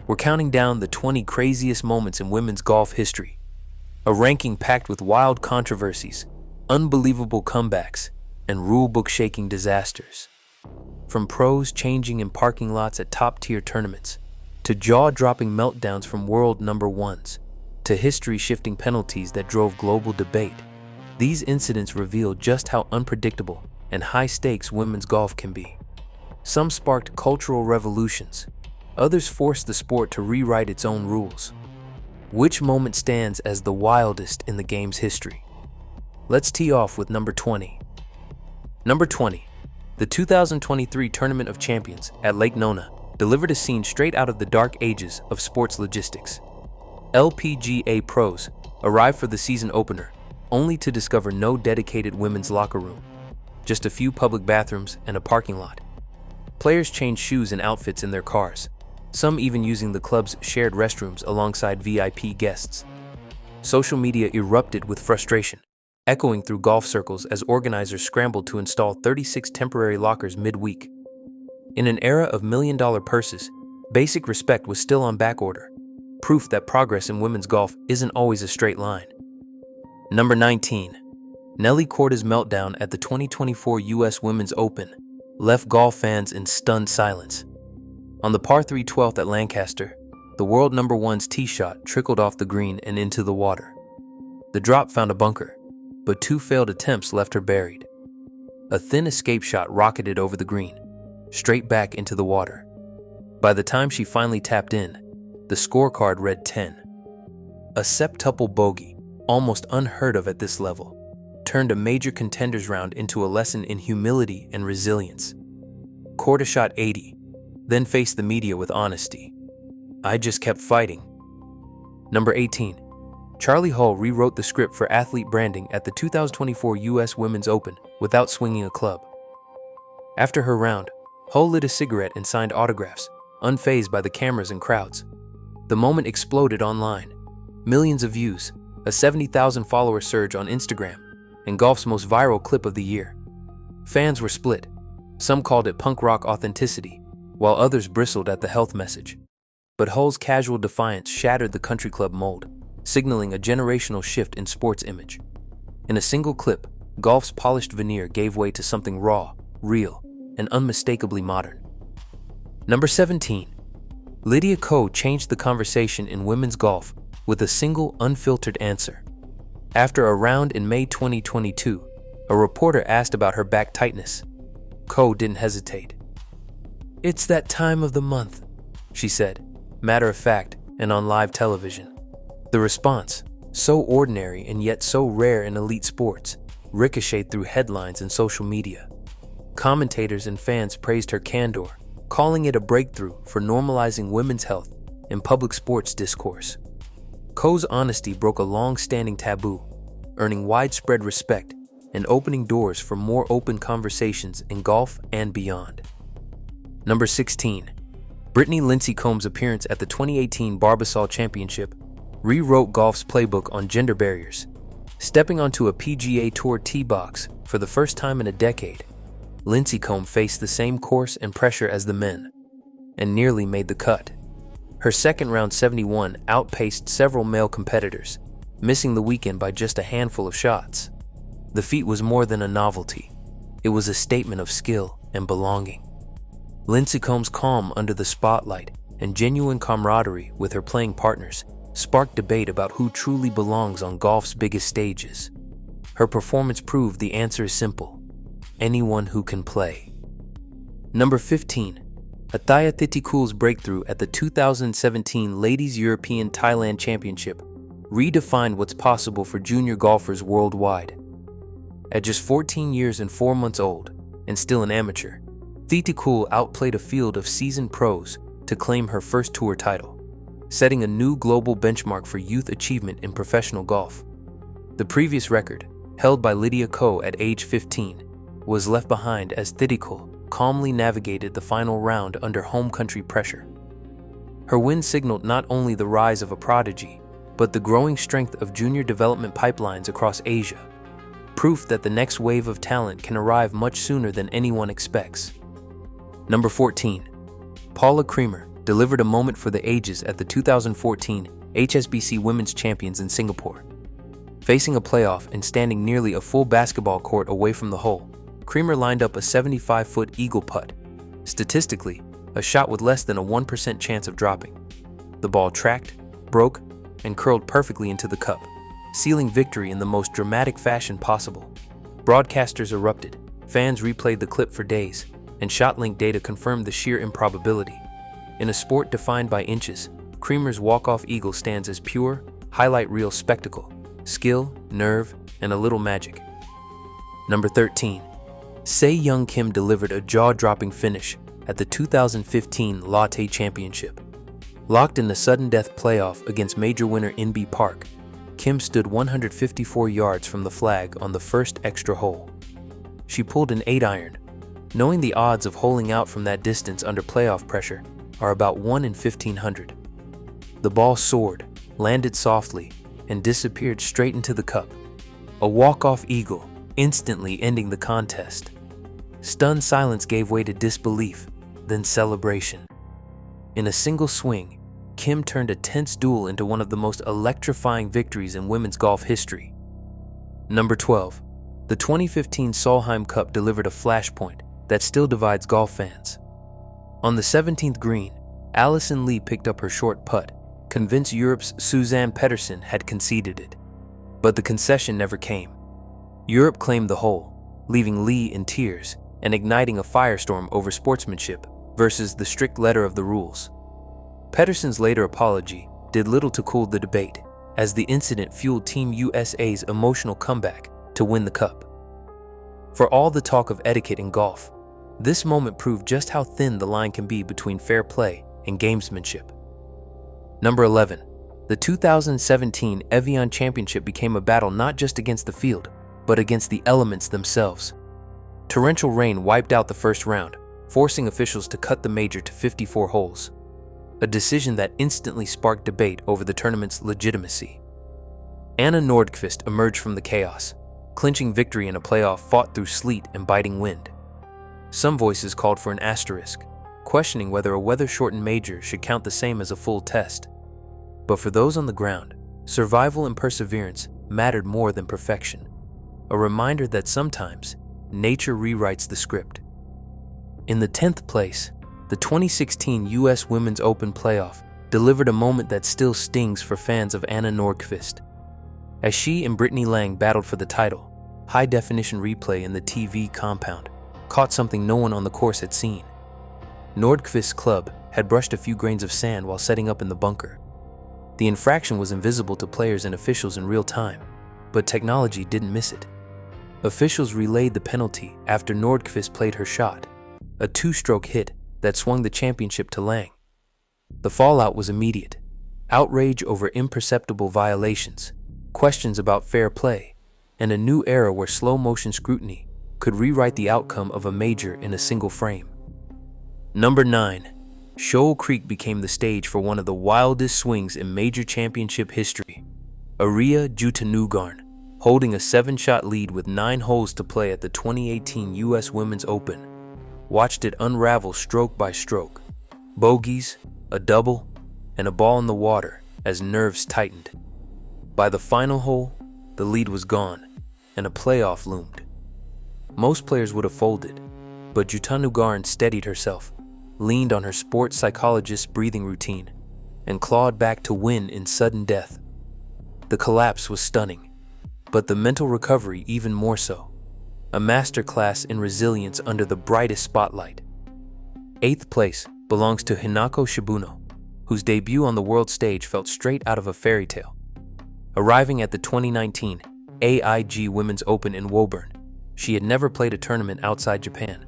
We're counting down the 20 craziest moments in women's golf history. A ranking packed with wild controversies, unbelievable comebacks, and rule-book-shaking disasters. From pros changing in parking lots at top-tier tournaments, to jaw-dropping meltdowns from world number ones, to history-shifting penalties that drove global debate, these incidents reveal just how unpredictable and high-stakes women's golf can be. Some sparked cultural revolutions. Others forced the sport to rewrite its own rules. Which moment stands as the wildest in the game's history? Let's tee off with number 20. Number 20. The 2023 Tournament of Champions at Lake Nona delivered a scene straight out of the dark ages of sports logistics. LPGA pros arrived for the season opener, only to discover no dedicated women's locker room, just a few public bathrooms and a parking lot. Players changed shoes and outfits in their cars, some even using the club's shared restrooms alongside VIP guests. Social media erupted with frustration, echoing through golf circles as organizers scrambled to install 36 temporary lockers midweek. In an era of million-dollar purses, basic respect was still on backorder, proof that progress in women's golf isn't always a straight line. Number 19. Nelly Korda's meltdown at the 2024 U.S. Women's Open left golf fans in stunned silence. On the par 3 12th at Lancaster, the world number one's tee shot trickled off the green and into the water. The drop found a bunker, but 2 failed attempts left her buried. A thin escape shot rocketed over the green, straight back into the water. By the time she finally tapped in, the scorecard read 10. A septuple bogey, almost unheard of at this level, turned a major contenders round into a lesson in humility and resilience. Korda shot 80, then faced the media with honesty. "I just kept fighting." Number 18. Charlie Hull rewrote the script for athlete branding at the 2024 U.S. Women's Open without swinging a club. After her round, Hull lit a cigarette and signed autographs, unfazed by the cameras and crowds. The moment exploded online. Millions of views, a 70,000 follower surge on Instagram, and golf's most viral clip of the year. Fans were split. Some called it punk rock authenticity, while others bristled at the health message. But Hull's casual defiance shattered the country club mold, signaling a generational shift in sports image. In a single clip, golf's polished veneer gave way to something raw, real, and unmistakably modern. Number 17. Lydia Ko changed the conversation in women's golf with a single unfiltered answer. After a round in May 2022, a reporter asked about her back tightness. Ko didn't hesitate. "It's that time of the month," she said, matter of fact and on live television. The response, so ordinary and yet so rare in elite sports, ricocheted through headlines and social media. Commentators and fans praised her candor, calling it a breakthrough for normalizing women's health in public sports discourse. Ko's honesty broke a long-standing taboo, earning widespread respect and opening doors for more open conversations in golf and beyond. Number 16. Brittany Lindsay Combs' appearance at the 2018 Barbasol Championship rewrote golf's playbook on gender barriers. Stepping onto a PGA Tour tee box for the first time in a decade, Lindsay Combs faced the same course and pressure as the men, and nearly made the cut. Her second round 71 outpaced several male competitors, missing the weekend by just a handful of shots. The feat was more than a novelty. It was a statement of skill and belonging. Lindsay Combs' calm under the spotlight and genuine camaraderie with her playing partners sparked debate about who truly belongs on golf's biggest stages. Her performance proved the answer is simple: anyone who can play. Number 15. Atthaya Thitikule's breakthrough at the 2017 Ladies European Thailand Championship redefined what's possible for junior golfers worldwide. At just 14 years and 4 months old, and still an amateur, Thitikul outplayed a field of seasoned pros to claim her first tour title, setting a new global benchmark for youth achievement in professional golf. The previous record, held by Lydia Ko at age 15, was left behind as Thitikul calmly navigated the final round under home country pressure. Her win signaled not only the rise of a prodigy, but the growing strength of junior development pipelines across Asia, proof that the next wave of talent can arrive much sooner than anyone expects. Number 14. Paula Creamer delivered a moment for the ages at the 2014 HSBC Women's Champions in Singapore. Facing a playoff and standing nearly a full basketball court away from the hole, Creamer lined up a 75-foot eagle putt. Statistically, a shot with less than a 1% chance of dropping. The ball tracked, broke, and curled perfectly into the cup, sealing victory in the most dramatic fashion possible. Broadcasters erupted, fans replayed the clip for days, and ShotLink data confirmed the sheer improbability. In a sport defined by inches, Creamer's walk-off eagle stands as pure, highlight reel spectacle, skill, nerve, and a little magic. Number 13. Se Young Kim delivered a jaw-dropping finish at the 2015 Lotte Championship. Locked in the sudden death playoff against major winner Inbee Park, Kim stood 154 yards from the flag on the first extra hole. She pulled an 8-iron, knowing the odds of holing out from that distance under playoff pressure are about 1 in 1,500. The ball soared, landed softly, and disappeared straight into the cup. A walk-off eagle, instantly ending the contest. Stunned silence gave way to disbelief, then celebration. In a single swing, Kim turned a tense duel into one of the most electrifying victories in women's golf history. Number 12. The 2015 Solheim Cup delivered a flashpoint that still divides golf fans. On the 17th green, Alison Lee picked up her short putt, convinced Europe's Suzanne Pettersen had conceded it. But the concession never came. Europe claimed the hole, leaving Lee in tears and igniting a firestorm over sportsmanship versus the strict letter of the rules. Pettersen's later apology did little to cool the debate, as the incident fueled Team USA's emotional comeback to win the cup. For all the talk of etiquette in golf, this moment proved just how thin the line can be between fair play and gamesmanship. Number 11. The 2017 Evian Championship became a battle not just against the field, but against the elements themselves. Torrential rain wiped out the first round, forcing officials to cut the major to 54 holes. A decision that instantly sparked debate over the tournament's legitimacy. Anna Nordqvist emerged from the chaos, clinching victory in a playoff fought through sleet and biting wind. Some voices called for an asterisk, questioning whether a weather-shortened major should count the same as a full test. But for those on the ground, survival and perseverance mattered more than perfection. A reminder that sometimes, nature rewrites the script. In the 10th place, the 2016 U.S. Women's Open playoff delivered a moment that still stings for fans of Anna Nordqvist. As she and Brittany Lang battled for the title, high-definition replay in the TV compound caught something no one on the course had seen. Nordqvist's club had brushed a few grains of sand while setting up in the bunker. The infraction was invisible to players and officials in real time, but technology didn't miss it. Officials relayed the penalty after Nordqvist played her shot, a 2-stroke hit that swung the championship to Lang. The fallout was immediate. Outrage over imperceptible violations, questions about fair play, and a new era where slow-motion scrutiny could rewrite the outcome of a major in a single frame. Number 9. Shoal Creek became the stage for one of the wildest swings in major championship history. Aria Jutanugarn, holding a 7-shot lead with 9 holes to play at the 2018 U.S. Women's Open, watched it unravel stroke by stroke. Bogeys, a double, and a ball in the water as nerves tightened. By the final hole, the lead was gone, and a playoff loomed. Most players would have folded, but Jutanugarn steadied herself, leaned on her sports psychologist's breathing routine, and clawed back to win in sudden death. The collapse was stunning, but the mental recovery even more so. A masterclass in resilience under the brightest spotlight. 8th place belongs to Hinako Shibuno, whose debut on the world stage felt straight out of a fairy tale. Arriving at the 2019 AIG Women's Open in Woburn, she had never played a tournament outside Japan.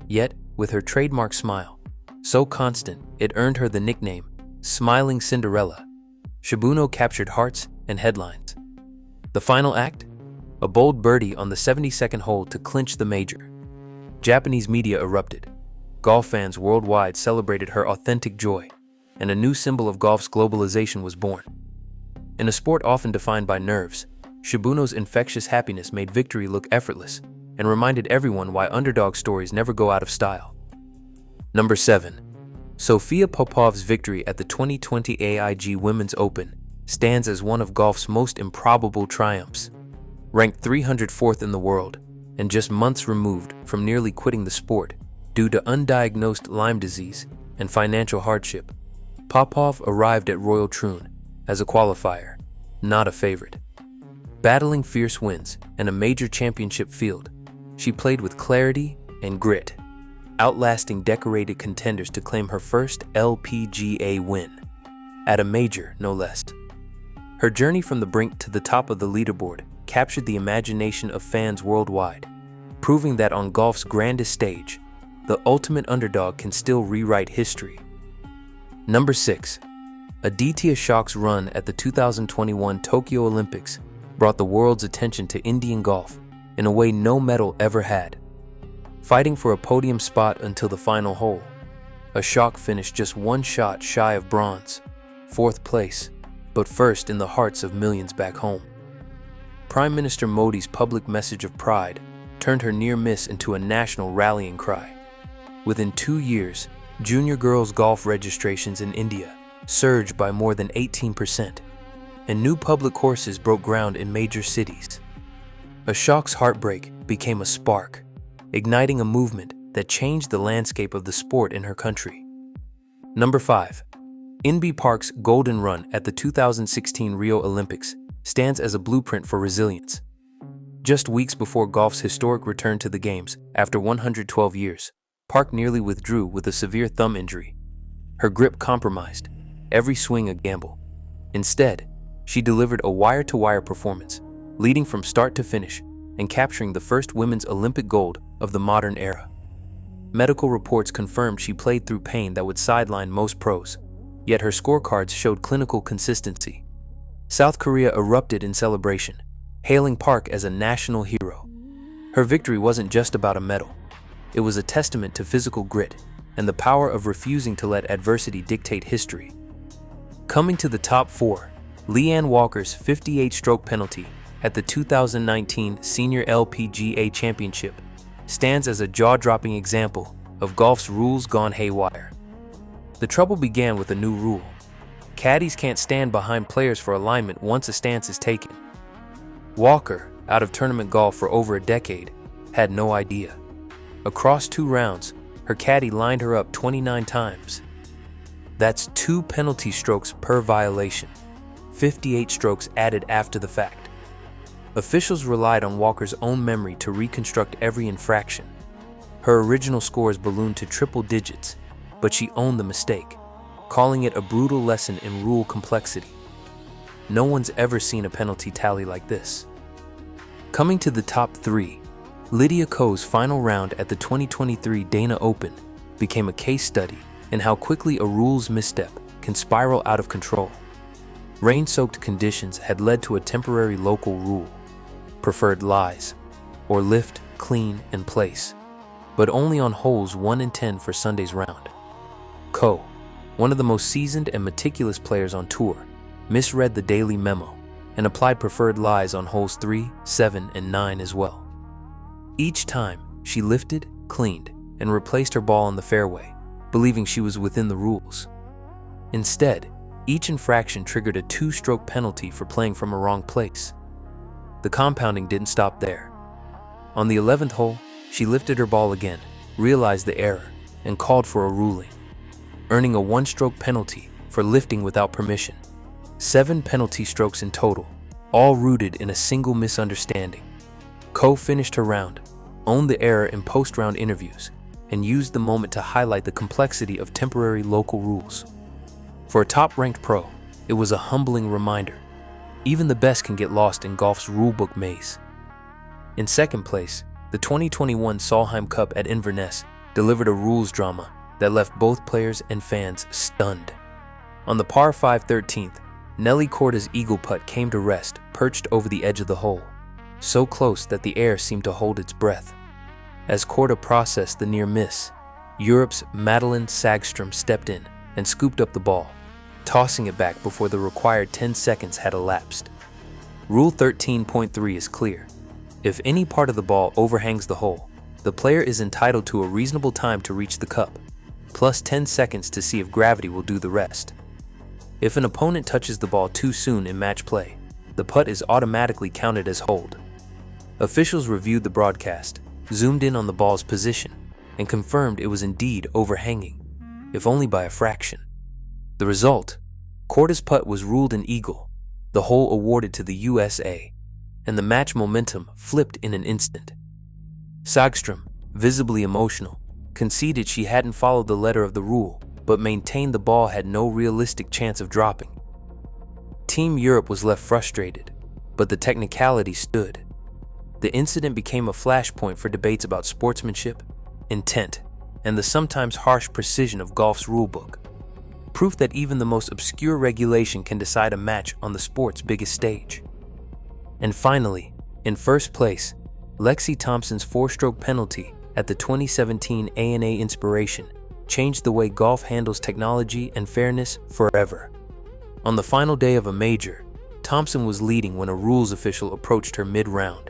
Yet, with her trademark smile, so constant it earned her the nickname Smiling Cinderella, Shibuno captured hearts and headlines. The final act? A bold birdie on the 72nd hole to clinch the major. Japanese media erupted. Golf fans worldwide celebrated her authentic joy, and a new symbol of golf's globalization was born. In a sport often defined by nerves, Shibuno's infectious happiness made victory look effortless and reminded everyone why underdog stories never go out of style. Number 7. Sofia Popov's victory at the 2020 AIG Women's Open stands as one of golf's most improbable triumphs. Ranked 304th in the world, and just months removed from nearly quitting the sport due to undiagnosed Lyme disease and financial hardship, Popov arrived at Royal Troon as a qualifier, not a favorite. Battling fierce winds and a major championship field, she played with clarity and grit, outlasting decorated contenders to claim her first LPGA win, at a major no less. Her journey from the brink to the top of the leaderboard captured the imagination of fans worldwide, proving that on golf's grandest stage, the ultimate underdog can still rewrite history. Number 6. Aditya Shok's run at the 2021 Tokyo Olympics brought the world's attention to Indian golf in a way no medal ever had. Fighting for a podium spot until the final hole, Ashok finished just one shot shy of bronze, 4th place, but first in the hearts of millions back home. Prime Minister Modi's public message of pride turned her near miss into a national rallying cry. Within 2 years, junior girls' golf registrations in India surged by more than 18%, and new public courses broke ground in major cities. Ashok's heartbreak became a spark, igniting a movement that changed the landscape of the sport in her country. Number 5. Inbee Park's golden run at the 2016 Rio Olympics stands as a blueprint for resilience. Just weeks before golf's historic return to the Games after 112 years, Park nearly withdrew with a severe thumb injury. Her grip compromised, every swing a gamble. Instead, she delivered a wire-to-wire performance, leading from start to finish and capturing the first women's Olympic gold of the modern era. Medical reports confirmed she played through pain that would sideline most pros, yet her scorecards showed clinical consistency. South Korea erupted in celebration, hailing Park as a national hero. Her victory wasn't just about a medal. It was a testament to physical grit and the power of refusing to let adversity dictate history. Coming to the top 4, Leanne Walker's 58-stroke penalty at the 2019 Senior LPGA Championship stands as a jaw-dropping example of golf's rules gone haywire. The trouble began with a new rule. Caddies can't stand behind players for alignment once a stance is taken. Walker, out of tournament golf for over a decade, had no idea. Across 2 rounds, her caddy lined her up 29 times. That's 2 penalty strokes per violation, 58 strokes added after the fact. Officials relied on Walker's own memory to reconstruct every infraction. Her original scores ballooned to triple digits, but she owned the mistake, calling it a brutal lesson in rule complexity. No one's ever seen a penalty tally like this. Coming to the top 3, Lydia Ko's final round at the 2023 Dana Open became a case study in how quickly a rules misstep can spiral out of control. Rain-soaked conditions had led to a temporary local rule: preferred lies, or lift, clean, and place, but only on holes 1 and 10 for Sunday's round. Ko, one of the most seasoned and meticulous players on tour, misread the daily memo and applied preferred lies on holes 3, 7, and 9 as well. Each time, she lifted, cleaned, and replaced her ball on the fairway, believing she was within the rules. Instead, each infraction triggered a 2-stroke penalty for playing from a wrong place. The compounding didn't stop there. On the 11th hole, she lifted her ball again, realized the error, and called for a ruling, earning a 1-stroke penalty for lifting without permission. 7 penalty strokes in total, all rooted in a single misunderstanding. Ko finished her round, owned the error in post-round interviews, and used the moment to highlight the complexity of temporary local rules. For a top-ranked pro, it was a humbling reminder. Even the best can get lost in golf's rulebook maze. In second place, the 2021 Solheim Cup at Inverness delivered a rules drama that left both players and fans stunned. On the par 5 13th, Nelly Korda's eagle putt came to rest perched over the edge of the hole, so close that the air seemed to hold its breath. As Korda processed the near miss, Europe's Madeline Sagström stepped in and scooped up the ball, tossing it back before the required 10 seconds had elapsed. Rule 13.3 is clear. If any part of the ball overhangs the hole, the player is entitled to a reasonable time to reach the cup. plus 10 seconds to see if gravity will do the rest. If an opponent touches the ball too soon in match play, the putt is automatically counted as hold. Officials reviewed the broadcast, zoomed in on the ball's position, and confirmed it was indeed overhanging, if only by a fraction. The result: Korda's putt was ruled an eagle, the hole awarded to the USA, and the match momentum flipped in an instant. Sagström, visibly emotional, conceded she hadn't followed the letter of the rule, but maintained the ball had no realistic chance of dropping. Team Europe was left frustrated, but the technicality stood. The incident became a flashpoint for debates about sportsmanship, intent, and the sometimes harsh precision of golf's rulebook. Proof that even the most obscure regulation can decide a match on the sport's biggest stage. And finally, in first place, Lexi Thompson's four-stroke penalty at the 2017 ANA Inspiration changed the way golf handles technology and fairness forever. On the final day of a major, Thompson was leading when a rules official approached her mid-round.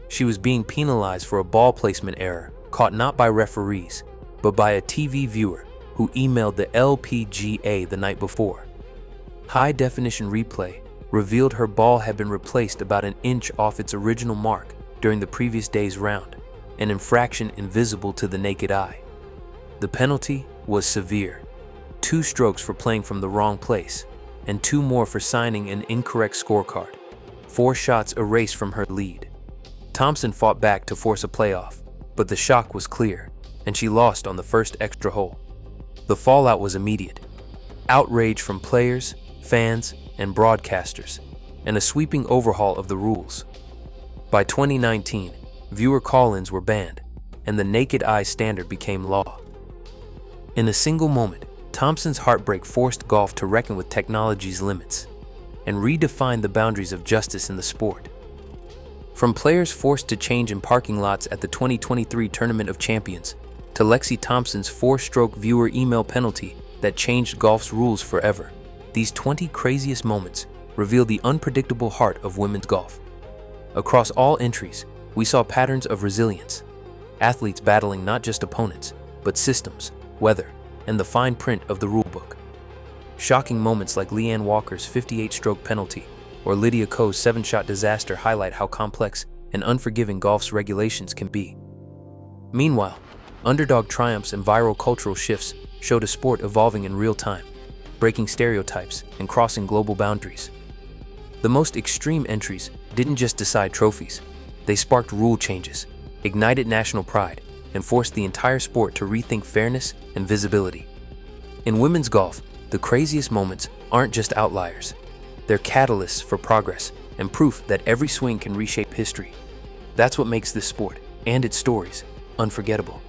She was being penalized for a ball placement error caught not by referees, but by a TV viewer who emailed the LPGA the night before. High-definition replay revealed her ball had been replaced about an inch off its original mark during the previous day's round, an infraction invisible to the naked eye. The penalty was severe: 2 strokes for playing from the wrong place, and 2 more for signing an incorrect scorecard. 4 shots erased from her lead. Thompson fought back to force a playoff, but the shock was clear, and she lost on the first extra hole. The fallout was immediate: outrage from players, fans, and broadcasters, and a sweeping overhaul of the rules. By 2019, viewer call-ins were banned, and the naked eye standard became law. In a single moment, Thompson's heartbreak forced golf to reckon with technology's limits and redefine the boundaries of justice in the sport. From players forced to change in parking lots at the 2023 Tournament of Champions, to Lexi Thompson's 4-stroke viewer email penalty that changed golf's rules forever, these 20 craziest moments reveal the unpredictable heart of women's golf. Across all entries, we saw patterns of resilience, athletes battling not just opponents, but systems, weather, and the fine print of the rulebook. Shocking moments like Leanne Walker's 58-stroke penalty or Lydia Ko's 7-shot disaster highlight how complex and unforgiving golf's regulations can be. Meanwhile, underdog triumphs and viral cultural shifts showed a sport evolving in real time, breaking stereotypes and crossing global boundaries. The most extreme entries didn't just decide trophies, they sparked rule changes, ignited national pride, and forced the entire sport to rethink fairness and visibility. In women's golf, the craziest moments aren't just outliers. They're catalysts for progress and proof that every swing can reshape history. That's what makes this sport and its stories unforgettable.